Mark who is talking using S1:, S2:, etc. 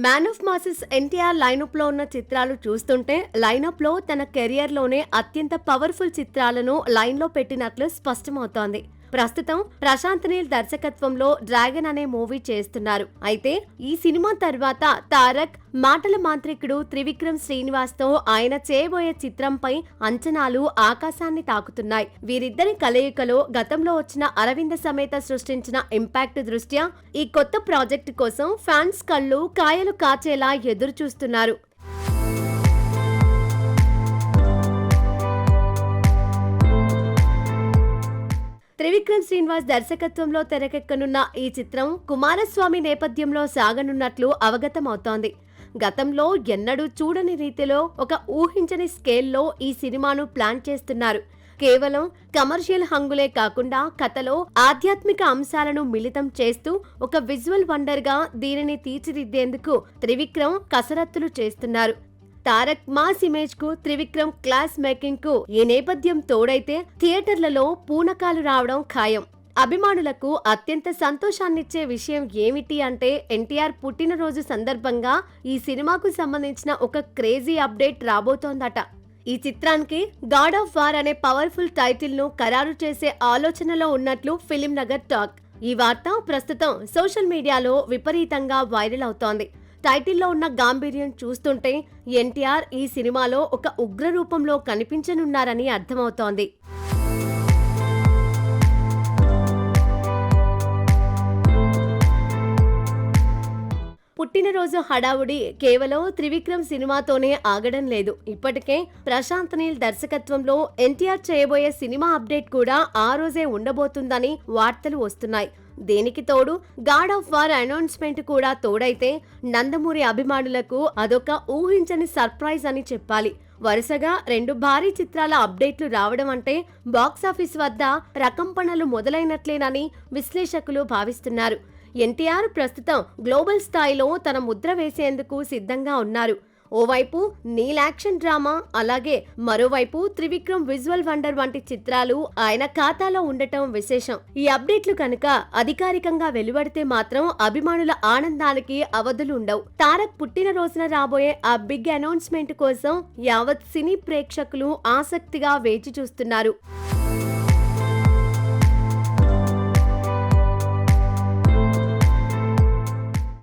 S1: Man of masses NTR lineup లో ఉన్న చిత్రాలు చూస్తుంటే లైనప్ లో తన కెరియర్ లోనే అత్యంత పవర్ఫుల్ చిత్రాలను లైన్ లో పెట్టినట్లు స్పష్టమవుతోంది. ప్రస్తుతం ప్రశాంత్ నీల్ దర్శకత్వంలో డ్రాగన్ అనే మూవీ చేస్తున్నారు. అయితే ఈ సినిమా తర్వాత తారక్ మాటల మాంత్రికుడు త్రివిక్రమ్ శ్రీనివాస్ తో ఆయన చేయబోయే చిత్రంపై అంచనాలు ఆకాశాన్ని తాకుతున్నాయి. వీరిద్దరి కలయికలో గతంలో వచ్చిన అరవింద సమేత సృష్టించిన ఇంపాక్ట్ దృష్ట్యా ఈ కొత్త ప్రాజెక్టు కోసం ఫ్యాన్స్ కళ్ళు కాయలు కాచేలా ఎదురు చూస్తున్నారు. త్రివిక్రమ్ శ్రీనివాస్ దర్శకత్వంలో తెరకెక్కనున్న ఈ చిత్రం కుమారస్వామి నేపథ్యంలో సాగనున్నట్లు అవగతమవుతోంది. గతంలో ఎన్నడూ చూడని రీతిలో ఒక ఊహించని స్కేల్లో ఈ సినిమాను ప్లాన్ చేస్తున్నారు. కేవలం కమర్షియల్ హంగులే కాకుండా కథలో ఆధ్యాత్మిక అంశాలను మిళితం చేస్తూ ఒక విజువల్ వండర్ గా దీనిని తీర్చిదిద్దేందుకు త్రివిక్రమ్ కసరత్తులు చేస్తున్నారు. తారక్ మాస్ ఇమేజ్ కు త్రివిక్రమ్ క్లాస్ మేకింగ్ కు ఈ నేపథ్యం తోడైతే థియేటర్లలో పూనకాలు రావడం ఖాయం. అభిమానులకు అత్యంత సంతోషాన్నిచ్చే విషయం ఏమిటి అంటే ఎన్టీఆర్ పుట్టినరోజు సందర్భంగా ఈ సినిమాకు సంబంధించిన ఒక క్రేజీ అప్డేట్ రాబోతోందట. ఈ చిత్రానికి గాడ్ ఆఫ్ వార్ అనే పవర్ఫుల్ టైటిల్ ను ఖరారు చేసే ఆలోచనలో ఉన్నట్లు ఫిలిం నగర్ టాక్. ఈ వార్త ప్రస్తుతం సోషల్ మీడియాలో విపరీతంగా వైరల్ అవుతోంది. టైటిల్లో ఉన్న గాంభీర్యం చూస్తుంటే ఎన్టీఆర్ ఈ సినిమాలో ఒక ఉగ్ర రూపంలో కనిపించనున్నారని అర్థమవుతోంది. పుట్టినరోజు హడావుడి కేవలం త్రివిక్రమ్ సినిమాతోనే ఆగడం లేదు. ఇప్పటికే ప్రశాంత్ నీల్ దర్శకత్వంలో ఎన్టీఆర్ చేయబోయే సినిమా అప్డేట్ కూడా ఆ రోజే ఉండబోతుందని వార్తలు వస్తున్నాయి. దీనికి తోడు గాడ్ ఆఫ్ వార్ అనౌన్స్మెంట్ కూడా తోడైతే నందమూరి అభిమానులకు అదొక ఊహించని సర్ప్రైజ్ అని చెప్పాలి. వరుసగా 2 భారీ చిత్రాల అప్డేట్లు రావడం అంటే బాక్సాఫీస్ వద్ద రకంపణలు మొదలైనట్లేనని విశ్లేషకులు భావిస్తున్నారు. ఎన్టీఆర్ ప్రస్తుతం గ్లోబల్ స్థాయిలో తన ముద్ర వేసేందుకు సిద్ధంగా ఉన్నారు. ఓవైపు నీల్ యాక్షన్ డ్రామా, అలాగే మరోవైపు త్రివిక్రమ్ విజువల్ వండర్ వంటి చిత్రాలు ఆయన ఖాతాలో ఉండటం విశేషం. ఈ అప్డేట్లు కనుక అధికారికంగా వెలువడితే మాత్రం అభిమానుల ఆనందానికి అవధులు ఉండవు. తారక్ పుట్టినరోజున రాబోయే ఆ బిగ్ అనౌన్స్మెంట్ కోసం యావత్ సినీ ప్రేక్షకులు ఆసక్తిగా వేచి చూస్తున్నారు.